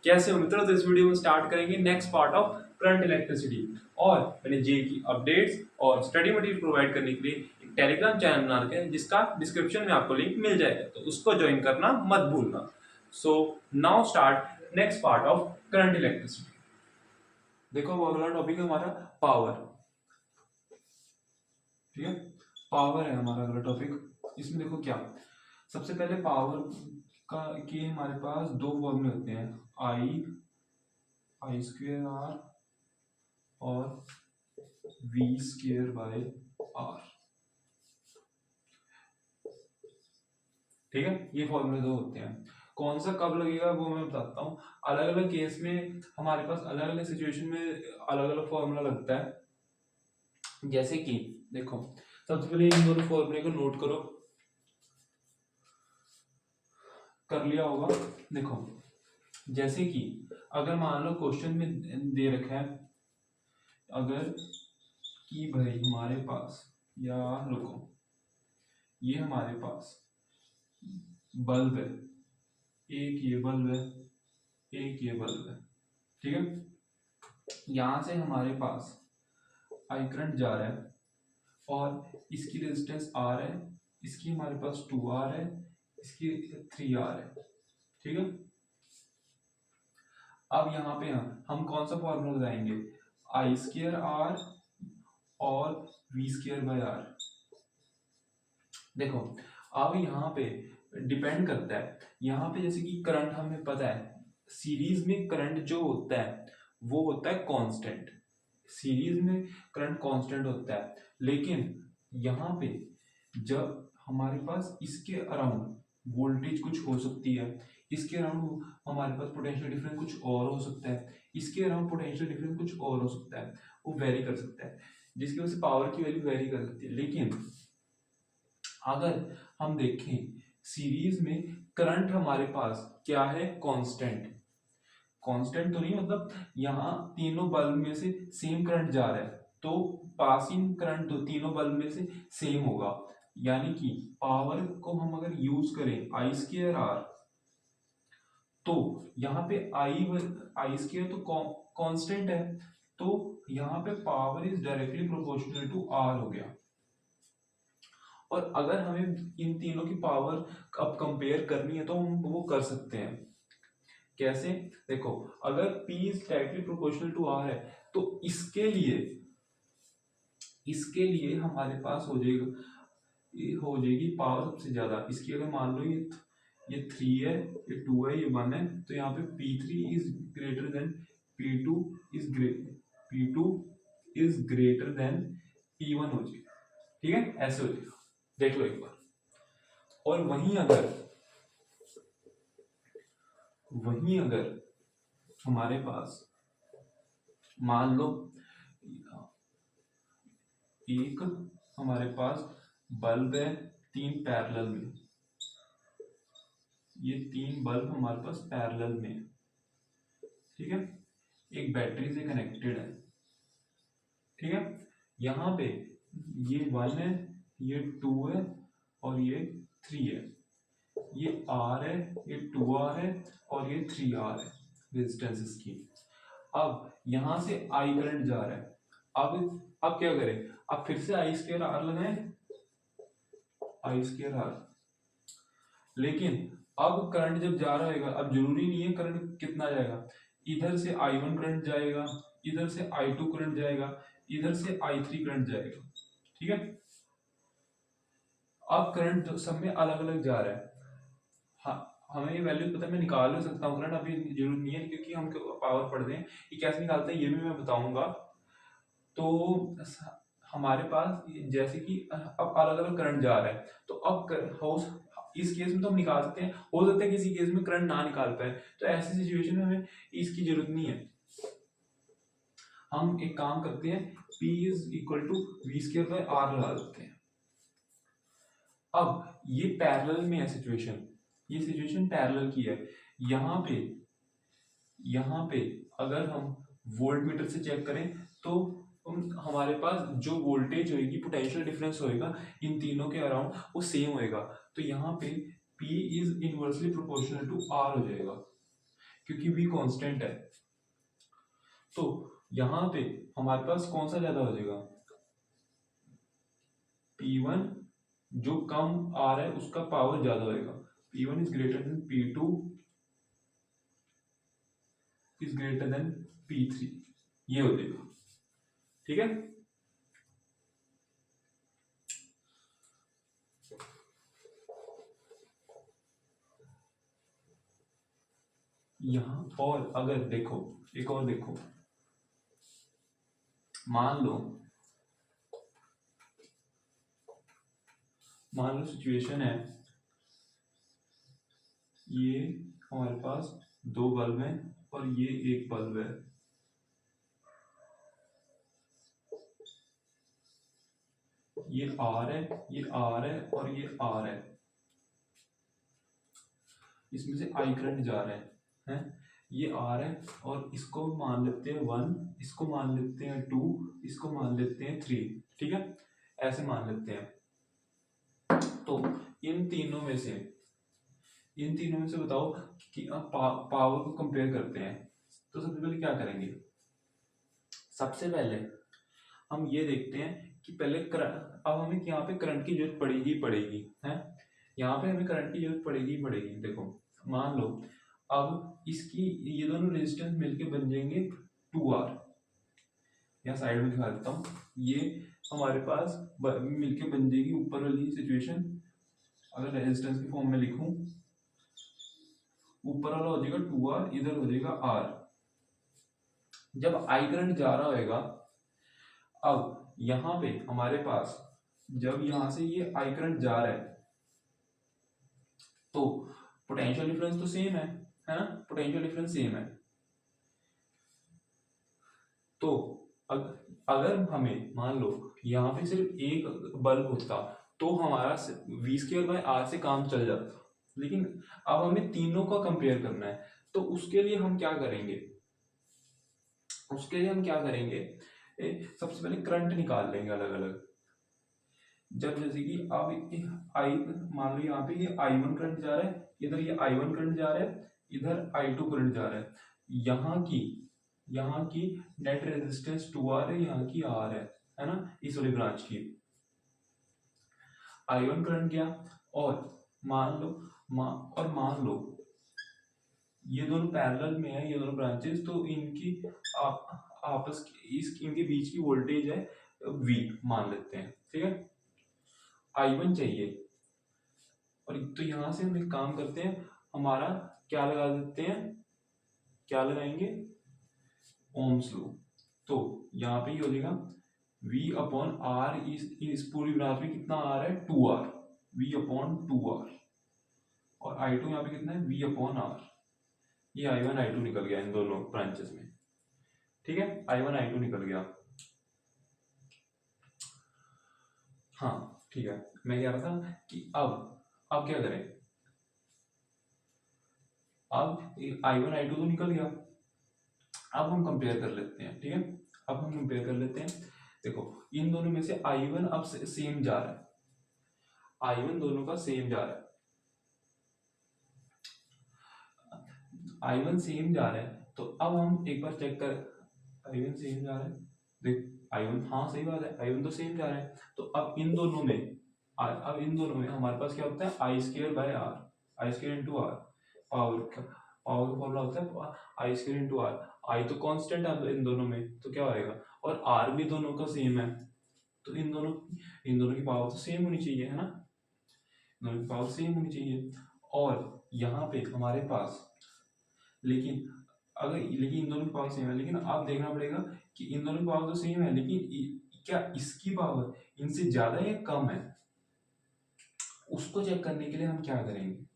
कैसे हो मित्रों? तो इस वीडियो में स्टार्ट करेंगे next part of current electricity. और मैंने जे की अपडेट्स और स्टडी मटेरियल प्रोवाइड करने के लिए एक टेलीग्राम चैनल बना रखा है, जिसका डिस्क्रिप्शन में आपको लिंक मिल जाएगा, तो उसको ज्वाइन करना मत भूलना। So now start next part of current electricity. देखो वो अगला टॉपिक है हमारा पावर। ठीक है, पावर है हमारा अगला टॉपिक। इसमें देखो क्या, सबसे पहले पावर का कि हमारे पास दो फॉर्मूले होते हैं, आई स्क्वेयर आर और वी स्क्वेयर बाय आर। ठीक है, ये फॉर्मूले दो होते हैं। कौन सा कब लगेगा वो मैं बताता हूँ। अलग अलग केस में हमारे पास अलग अलग सिचुएशन में अलग अलग फॉर्मूला लगता है। जैसे कि देखो, सबसे पहले इन दोनों फॉर्मूले को नोट करो, कर लिया होगा। देखो, जैसे कि अगर मान लो क्वेश्चन में दे रखा है, अगर कि भाई हमारे पास, या रुको, ये हमारे पास बल्ब है, एक ये बल्ब है, एक ये बल्ब है। ठीक है, यहां से हमारे पास आई करंट जा रहा है और इसकी रेजिस्टेंस आर है, इसकी हमारे पास 2R है, इसकी 3R है। ठीक है, अब यहाँ पे हम कौन सा फॉर्मूला लगाएंगे, आई स्क्र आर और वी स्क्र बाय आर। देखो, अब यहाँ पे डिपेंड करता है, यहाँ पे जैसे कि करंट हमें पता है, सीरीज में करंट जो होता है वो होता है कांस्टेंट। सीरीज में करंट कांस्टेंट होता है, लेकिन यहाँ पे जब हमारे पास इसके अराउंड वोल्टेज कुछ हो सकती है, इसके अराउंड हमारे पास पोटेंशियल डिफरेंस कुछ और हो सकता है, इसके अराउंड पोटेंशियल डिफरेंस कुछ और हो सकता है, वो वेरी कर सकता है, जिसकी वजह से पावर की वैल्यू वेरी कर सकती है। लेकिन अगर हम देखें सीरीज में करंट हमारे पास क्या है, कांस्टेंट। कांस्टेंट तो नहीं, मतलब यहाँ तीनों बल्ब में से सेम करंट जा रहा है, तो पासिंग करंट तो तीनों बल्ब में से सेम होगा। यानी कि पावर को हम अगर यूज करें आई स्क्र आर, तो यहाँ पे आई स्क्र तो कांस्टेंट है, तो यहाँ पे power is directly proportional to R हो गया। और अगर हमें इन तीनों की पावर अब कंपेयर करनी है तो हम वो कर सकते हैं। कैसे? देखो, अगर P is directly proportional to R है, तो इसके लिए हमारे पास हो जाएगी पावर सबसे ज्यादा। इसकी अगर मान लो ये 3 है, ये 2 है, ये 1 है, तो यहाँ पे P3 is greater then P2 P2 is greater than P1 हो जाएगा। ठीक है, ऐसे हो जाएगा, देख लो एक बार। और वहीं अगर हमारे पास मान लो एक हमारे पास बल्ब है, 3 पैरेलल में, ये 3 बल्ब हमारे पास पैरेलल में है। ठीक है, एक बैटरी से कनेक्टेड है। ठीक है, यहाँ पे ये 1 है, ये 2 है और ये 3 है, ये R है, ये 2R है और ये 3R है रेजिस्टेंस इसकी। अब यहाँ से I करंट जा रहा है। अब क्या करें, अब फिर से आई स्क्र आर लगाएं, आई स्क्र आर। लेकिन अब करंट जब जा रहा है, अब जरूरी नहीं है करंट कितना जाएगा, इधर से I1 करंट जाएगा, इधर से I2 करंट जाएगा, इधर से I3 करंट जाएगा। ठीक है, अब करंट सब में अलग अलग जा रहा है। हमें ये वैल्यू पता है, मैं निकाल भी सकता हूँ करंट, अभी जरूरत नहीं है, क्योंकि हम पावर पढ़ रहे हैं, ये कैसे निकालते हैं ये भी मैं बताऊंगा। तो हमारे पास जैसे कि अब अलग अलग करंट जा रहा है, तो अब इस केस में तो हम निकाल सकते हैं, हो सकता है किसी केस में करंट ना निकाल पाए, तो ऐसी सिचुएशन में हमें इसकी जरूरत नहीं है। हम एक काम करते हैं, P is equal to V square by R लगा देते हैं। अब ये पैरेलल में है सिचुएशन, ये सिचुएशन पैरेलल की है। यहाँ पे अगर हम वोल्ट मीटर से चेक करें, तो हमारे पास जो वोल्टेज होगी, पोटेंशियल डिफरेंस होएगा इन तीनों के अराउंड, वो सेम होएगा। तो यहाँ पे P is inversely proportional to R हो जाएगा, क्योंकि v कांस्टेंट है। तो यहाँ पे हमारे पास कौन सा ज्यादा हो जाएगा, P1 जो कम आ रहा है उसका पावर ज्यादा होएगा, P1 is greater then P2 is greater then P3, ये हो जाएगा। ठीक है, यहां और अगर देखो एक और देखो, मान लो सिचुएशन है, ये हमारे पास दो बल्ब हैं और ये एक बल्ब है। ये आर है, ये आर है और ये आर है। इसमें से आई करंट जा रहा है? ये आर है और इसको मान लेते हैं 1, इसको मान लेते हैं 2, इसको मान लेते हैं 3। ठीक है, ऐसे मान लेते हैं। तो इन तीनों में से बताओ कि अब पावर को कंपेयर करते हैं। तो सबसे पहले क्या करेंगे, सबसे पहले हम ये देखते हैं कि पहले अब हमें यहाँ पे करंट की जरूरत पड़ेगी है, यहाँ पे हमें करंट की जरूरत पड़ेगी। देखो मान लो अब इसकी ये दोनों रेजिस्टेंस मिलके बन जाएंगे 2R। यहाँ साइड में दिखा देता हूँ, ये हमारे पास मिलके बन जाएगी ऊपर वाली सिचुएशन। अगर रेजिस्टेंस के फॉर्म में लिखूं, ऊपर वाला हो जाएगा 2R, इधर हो जाएगा R। जब आई करंट जा रहा होगा, अब यहाँ पे हमारे पास जब यहाँ से ये आई करंट जा रहा है तो पोटेंशियल डिफरेंस तो सेम है ना, पोटेंशियल डिफरेंस सेम है। तो अगर हमें मान लो यहाँ पे सिर्फ एक बल्ब होता तो हमारा v²/r से काम चल जाता, लेकिन अब हमें तीनों का कंपेयर करना है। तो उसके लिए हम क्या करेंगे, सबसे पहले करंट निकाल लेंगे अलग अलग। जब जैसे कि अब आई मान लो यहाँ पे ये I1 करंट जा रहा है, इधर ये I1 करंट जा रहा है, इधर I2 करंट जा रहा है। यहाँ की नेट रेजिस्टेंस 2R है, यहाँ की R है ना, इस वाली ब्रांच की। I1 करंट गया और मान लो ये दोनों पैरेलल में है, ये दोनों ब्रांचेस, तो इनकी आपस इनके बीच की वोल्टेज है V मान लेते हैं। ठीक है, I1 चाहिए, और तो यहां से हम एक काम करते हैं, हमारा क्या लगा देते हैं, क्या लगाएंगे, ओम्स लॉ। तो यहाँ पे ही हो जाएगा V/R, इस पूरी ब्रांच में कितना आ रहा है 2R, V/2R। और I2 यहाँ पे कितना है V/R। ये I1 I2 निकल गया इन दोनों ब्रांचेस में। ठीक है, I1 I2 निकल गया। हाँ ठीक है, मैं कह रहा था कि अब क्या करें, अब I1 I2 तो निकल गया, अब हम कंपेयर कर लेते हैं। ठीक है, अब हम कंपेयर कर लेते हैं। देखो इन दोनों में से I1 अब सेम जा रहा है, I1 दोनों का सेम जा रहा है, I1 सेम जा रहा है। तो अब हम एक बार चेक कर, I1 सेम जा रहा है, देख I1, हाँ सही बात है, I1 तो सेम जा रहा है। तो अब इन दोनों में हमारे पास क्या होता है, I²/R, I²×R। पावर का फॉर्मूला होता है I²×R। I तो कांस्टेंट है इन दोनों में, तो क्या होएगा, और R भी दोनों का सेम है, तो इन दोनों की पावर तो सेम होनी चाहिए, है ना, दोनों की पावर सेम होनी चाहिए। और यहाँ पे हमारे पास लेकिन इन दोनों की पावर सेम है, लेकिन आप देखना पड़ेगा कि इन दोनों की पावर तो सेम है, लेकिन क्या इसकी पावर इनसे ज्यादा या कम है। उसको चेक करने के लिए हम क्या करेंगे,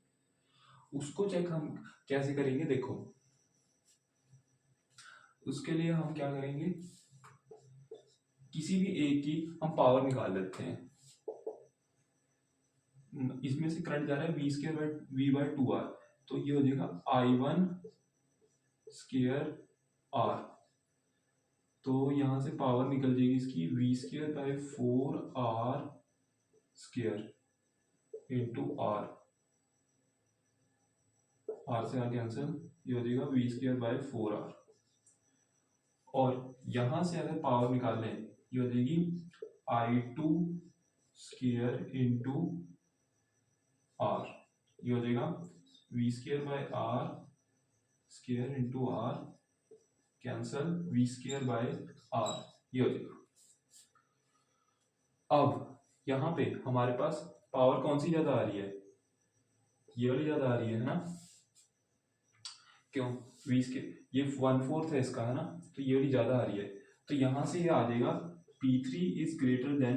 उसको चेक हम कैसे करेंगे, देखो उसके लिए हम क्या करेंगे, किसी भी एक की हम पावर निकाल लेते हैं। इसमें से करंट जा रहा है V²/2R, तो ये हो जाएगा I1²R। तो यहां से पावर निकल जाएगी इसकी V²/4R² × R से R कैंसिल, ये हो जाएगा वी स्क्वायर बाय 4r। और यहां से अगर पावर निकाल लें, ये हो जाएगी I2 स्क्वायर इंटू आर। ये हो जाएगा V square by R square into R, cancel, V square by R, ये हो जाएगा। अब यहाँ पे हमारे पास पावर कौन सी ज्यादा आ रही है, ये वाली ज्यादा आ रही है ना, क्यों, वी स्क्वायर ये 1/4 है इसका, है ना, तो ये वाली ज्यादा आ रही है। तो यहां से ये आ जाएगा P3 is greater than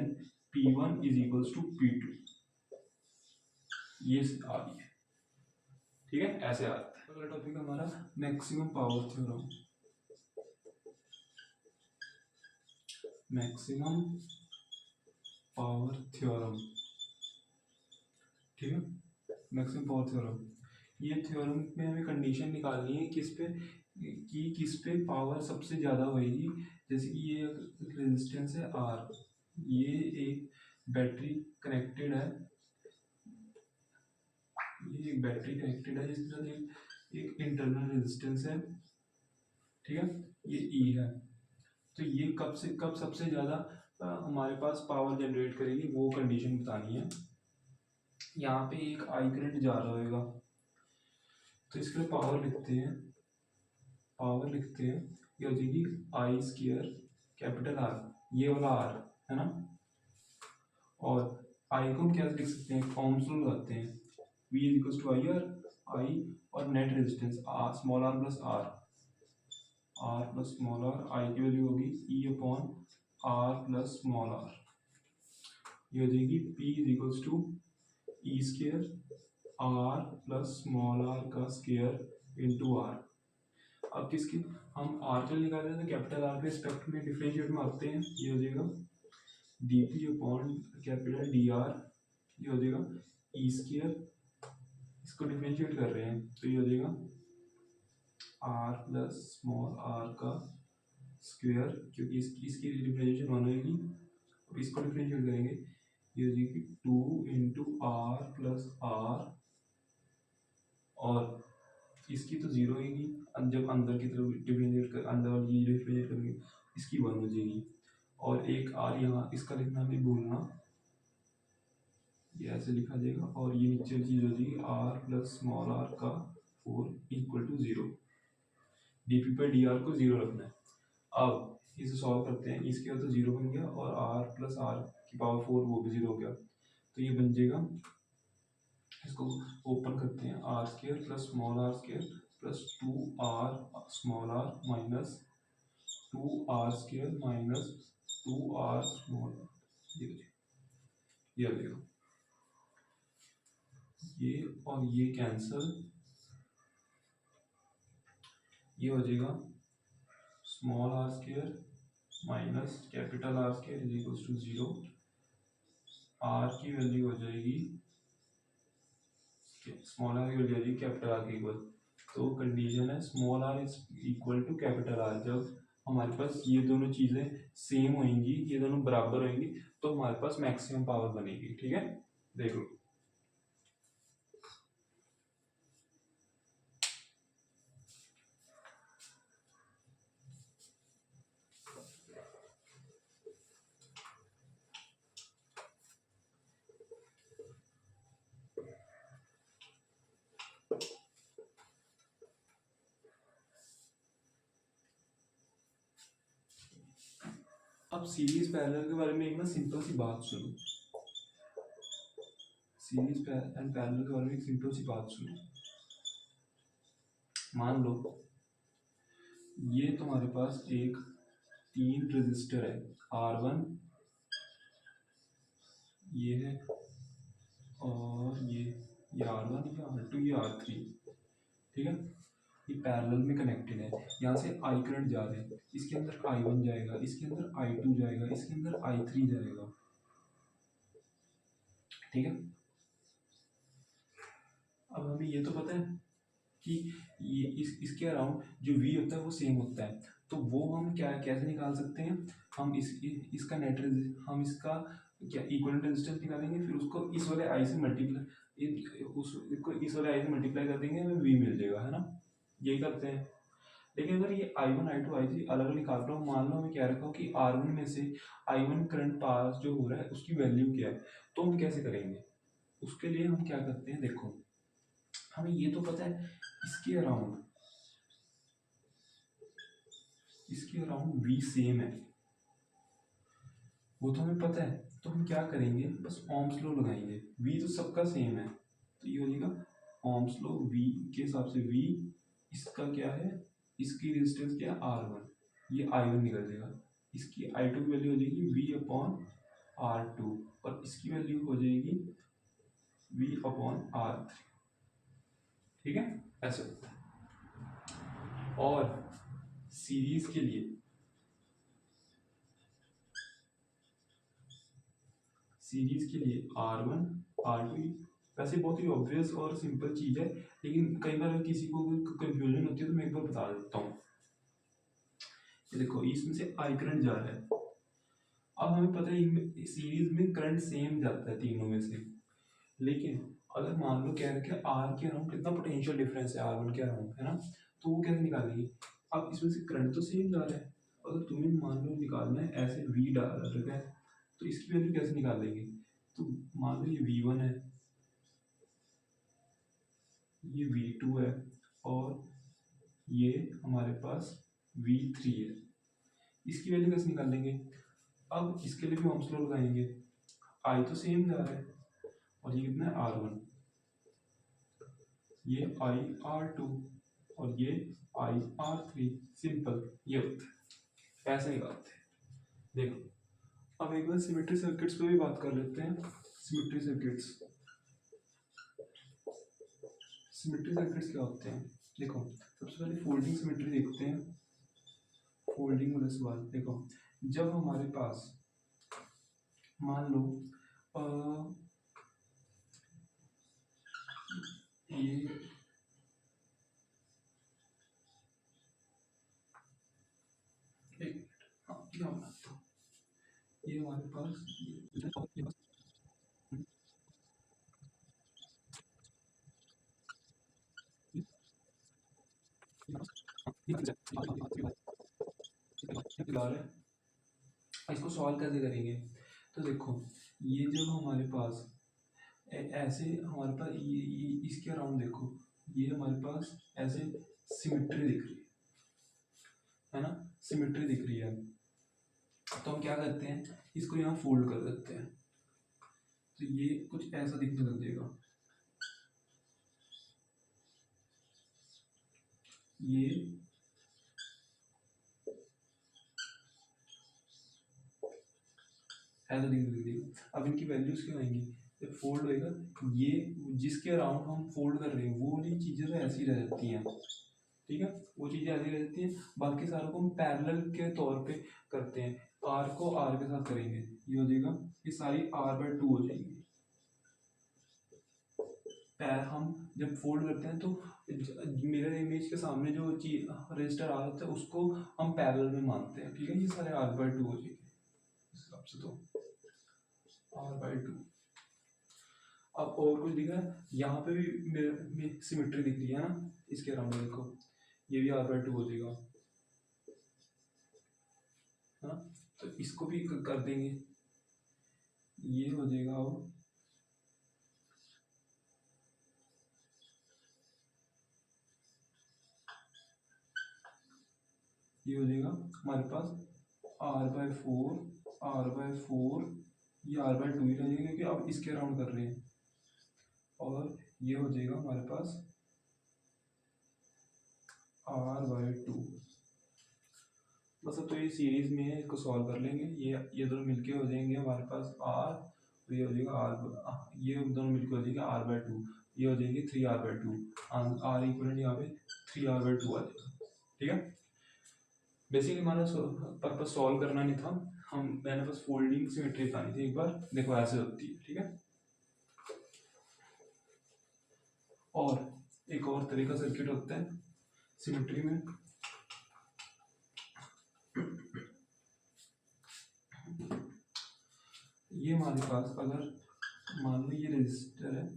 P1 is equals to P2, ये आ रही है। ठीक है, ऐसे आता है। अगला टॉपिक हमारा maximum power theorem. Maximum power theorem, ठीक है, मैक्सिमम पावर थ्योरम। ये थ्योरम में हमें कंडीशन निकालनी है किस पे पावर सबसे ज़्यादा होएगी। जैसे कि ये रेजिस्टेंस है R, ये एक बैटरी कनेक्टेड है, ये एक बैटरी कनेक्टेड है जिसके साथ एक इंटरनल रेजिस्टेंस है, ठीक है, ये E है। तो ये कब सबसे ज़्यादा हमारे पास पावर जनरेट करेगी, वो कंडीशन बतानी है। यहाँ पे एक आई करंट जा रहा होगा, तो इसके लिए पावर लिखते हैं, ये हो जाएगी आई स्क्वायर कैपिटल आर, ये वाला आर है ना, और आई को हम क्या लिख सकते हैं, ओम्स लॉ लगाते हैं, V is equal to I और net resistance R small r plus small r, I की वैल्यू होगी E upon R plus small are, ये हो जाएगी P is equal to E square R plus small r का square into R. अब किसकी हम आर के लिए निकाल रहे हैं, तो कैपिटल आर के रिस्पेक्ट में डिफरेंशिएट मारते हैं, ये हो जाएगा D P upon capital D R, ये हो जाएगा ई स्क्वायर, इसको डिफरेंशिएट कर रहे हैं तो ये हो जाएगा आर प्लस स्मॉल आर का स्क्वायर, क्योंकि इसकी डिफरेंशिएशन वन होगी। अब इसको डिफरेंशिएट करेंगे, ये हो जाएगी 2 इंटू आर प्लस आर, और इसकी तो जीरो होगी, जब अंदर की तरफ डिफरेंशिएट कर, अंदर वाली डिफरेंशिएट करेंगे इसकी वन हो जाएगी, और एक आर यहाँ इसका लिखना नहीं भूलना, ये ऐसे लिखा जाएगा, और ये नीचे वाली चीज हो जाएगी आर प्लस स्मॉल आर का 4 इक्वल टू 0। डीपी पर डी आर को 0 रखना है। अब इसे सॉल्व करते हैं, इसके बाद तो 0 बन गया, और आर प्लस आर की पावर 4 वो भी 0 हो गया, तो ये बन जाएगा, इसको ओपन करते हैं, R square plus small R square plus 2r small R minus 2r square minus 2r small are, ये हो जाएगा, ये और ये कैंसल, ये हो जाएगा small R square minus capital R square is equal to 0। R की वैल्यू हो जाएगी, स्मॉल आर की वैल्यू हो जाएगी कैपिटल आर के इक्वल। तो कंडीशन है small R is equal to capital R, जब हमारे पास ये दोनों चीजें सेम होंगी, ये दोनों बराबर होंगी, तो हमारे पास मैक्सिमम पावर बनेगी। ठीक है, देख लो। अब सीरीज पैरेलल के बारे में एक ना सिंपल सी बात सुनो, सीरीज एंड पैरेलल के बारे में एक सिंपल सी बात सुनो। मान लो ये तुम्हारे पास एक 3 रेजिस्टर है, R1 ये है, और ये R1, ये R2, ये R3, ठीक है, ये पैरेलल में कनेक्टेड है। यहाँ से आई करंट जा रहे हैं, इसके अंदर I1 जाएगा, इसके अंदर I2 जाएगा, इसके अंदर I3 जाएगा, ठीक है। अब हमें ये तो पता है कि ये इसके अराउंड जो V होता है वो सेम होता है, तो वो हम क्या कैसे निकाल सकते हैं, हम इसका नेट हम इसका क्या इक्विवेलेंट रेजिस्टेंस निकालेंगे, फिर उसको इस वाले I से मल्टीप्लाई, उसको इस वाले I से मल्टीप्लाई कर देंगे, हमें V मिल जाएगा, है ना। ये करते हैं। लेकिन अगर ये I1 I2 I3 अलग अलग निकाल रहा हूँ, मान लो हमें क्या रखा हो कि R1 में से I1 करंट पास जो हो रहा है उसकी वैल्यू क्या है, तो हम कैसे करेंगे? उसके लिए हम क्या करते हैं, देखो हमें ये तो पता है इसके अराउंड V सेम है, वो तो हमें पता है। तो हम क्या करेंगे, बस ओम्स लॉ लगाएंगे। V तो सबका सेम है, तो ये हो जाएगा ओम्स लॉ V के हिसाब से V इसका क्या है, इसकी रेजिस्टेंस क्या है R1, ये I1 निकल जाएगा। इसकी I2 की वैल्यू हो जाएगी V अपॉन R2 और इसकी वैल्यू हो जाएगी V अपॉन R3। ठीक है, ऐसे होता है। और सीरीज के लिए R1 R2, वैसे बहुत ही ऑब्वियस और सिंपल चीज़ है, लेकिन कई बार किसी को कंफ्यूजन होती है तो मैं एक बार बता देता हूँ। ये देखो इसमें से आई करंट जा रहा है, अब हमें पता है इनमें सीरीज में करंट सेम जाता है तीनों में से, लेकिन अगर मान लो क्या रखे आर के अराउंड कितना पोटेंशियल डिफरेंस है R1 के अराउंड, है ना, तो वो कैसे निकालेंगे? अब इसमें से करंट तो सेम जा रहा है, अगर तुम्हें मान लो निकालना है ऐसे V डाल रखा है, तो इसकी वैल्यू कैसे निकालेंगे? तो मान लो ये V1 है, ये V2 है और ये हमारे पास V3 है, इसकी वैल्यू कैसे निकालेंगे? अब इसके लिए भी ओम्स लॉ लगाएंगे, I तो सेम जा रहा है और ये कितना है R1, ये IR2 और ये IR3, सिंपल ये होता है, ऐसे निकालते हैं। देखो अब एक बार सिमेट्री सर्किट्स पे भी बात कर लेते हैं। सिमेट्री सर्किट्स क्या होते हैं? देखो सबसे पहले फोल्डिंग सिमेट्री देखते हैं। फोल्डिंग वाला सवाल देखो, जब हमारे पास मान लो ये क्या बनाता हूँ, ये हमारे पास इसको सॉल्व कैसे करेंगे? तो देखो ये जब हमारे पास ऐसे हमारे पास इसके अराउंड देखो, ये हमारे पास ऐसे सिमेट्री दिख रही है ना, सिमेट्री दिख रही है, तो हम क्या करते हैं इसको यहाँ फोल्ड कर देते हैं, तो ये कुछ ऐसा दिखने लग जाएगा, ये ऐसा दिखने लग जाएगा। अब इनकी वैल्यूज क्या आएंगी, जब फोल्ड होएगा, ये जिसके अराउंड हम फोल्ड कर रहे हैं वो वाली चीज़ें तो ऐसी रह जाती हैं, ठीक है, वो चीज़ें ऐसी रह जाती हैं, बाकी सारों को हम पैरेलल के तौर पे करते हैं, आर को आर के साथ करेंगे, ये हो जाएगा, ये सारी R/2 हो जाएगी। पैर हम जब फोल्ड करते हैं तो मिरर इमेज के सामने जो चीज रजिस्टर आ जाता है उसको हम पैरेलल में मानते हैं, ठीक है, ये सारे R/2 हो जाएंगे इस हिसाब से, तो R/2। अब और कुछ दिख रहा है, यहाँ पे भी मिरर सिमेट्री दिख रही है ना, इसके अराउंड देखो, ये भी R/2 हो जाएगा, है ना, तो इसको भी कर देंगे, ये हो जाएगा। अब ये हो जाएगा हमारे पास R/4 ये R/2 ही रहेगा क्योंकि अब इसके अराउंड कर रहे हैं, और ये हो जाएगा हमारे पास R/2। बस अब तो ये सीरीज में है, इसको सॉल्व कर लेंगे, ये दोनों मिलके हो जाएंगे हमारे पास R, तो ये हो जाएगा R, ये दोनों मिलके हो जाएगा R/2, ये हो जाएगी 3R/2, R इक्वल यहाँ पे 3R/2 आ जाएगा, ठीक है। बेसिकली हमारा पर्पस सॉल्व करना नहीं था, मैंने बस फोल्डिंग सिमेट्री बतानी थी, एक बार देखो ऐसे होती है, ठीक है। और एक और तरह का सर्किट होता है सिमेट्री में, ये हमारे पास अगर मान लो ये रेजिस्टर है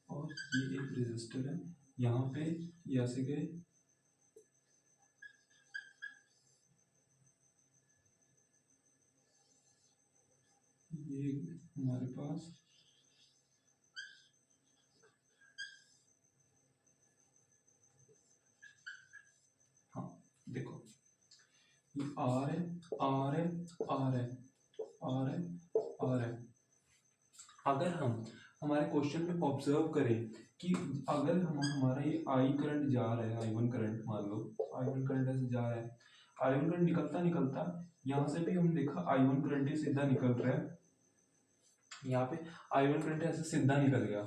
और ये एक रेजिस्टर है, यहाँ पे ये ऐसे गए ये हमारे पास हाँ देखो ये आर है, आर है, आर है, आर है, आर है। अगर हम हमारे क्वेश्चन में ऑब्जर्व करें कि अगर हमारा ये आई करंट जा रहा है, आई वन करंट मान लो, आई वन करंट ऐसे जा रहा है, आई वन करंट निकलता निकलता यहाँ से भी हम देखा आई वन करंट सीधा निकल रहा है, यहाँ पे आई वन करंट ऐसे सीधा निकल गया,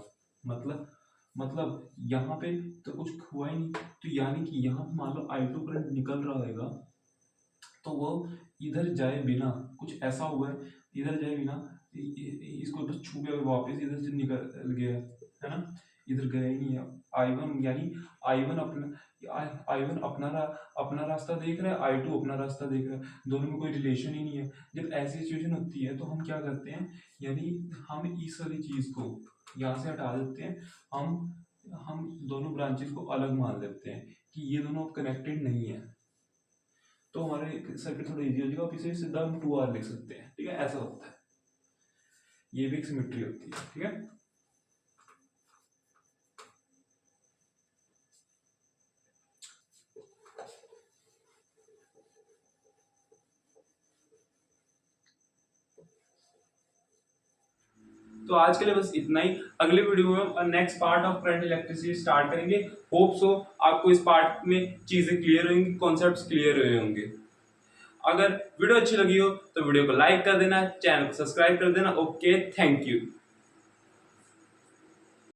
मतलब यहाँ पे तो कुछ हुआ ही नहीं, तो यानी कि यहाँ पे मान लो आई टू करंट निकल रहा रहेगा, तो वो इधर जाए बिना, कुछ ऐसा हुआ है इधर जाए बिना, इसको बस छू गया वापस इधर से निकल गया है ना, इधर गया ही नहीं है। आई वन यानी आई वन अपना रास्ता देख रहा है, आई टू अपना रास्ता देख रहा है, दोनों में कोई रिलेशन ही नहीं है। जब ऐसी सिचुएशन होती है तो हम क्या करते हैं, यानी हम इस वाली चीज को यहाँ से हटा देते हैं, हम दोनों ब्रांचेस को अलग मान लेते हैं कि ये दोनों कनेक्टेड नहीं है, तो हमारे सर्किट थोड़ा इजी हो जाएगा, आप इसे सीधा हम 2R लिख सकते हैं, ठीक है, ऐसा होता है, ये भी एक सिमेट्री होती है, ठीक है। तो आज के लिए बस इतना ही, अगले वीडियो में हम next part of current electricity start करेंगे। होप सो आपको इस पार्ट में चीजें क्लियर होंगी, कॉन्सेप्ट्स क्लियर हुए होंगे। अगर वीडियो अच्छी लगी हो तो वीडियो को लाइक कर देना, चैनल को सब्सक्राइब कर देना। Okay, thank you.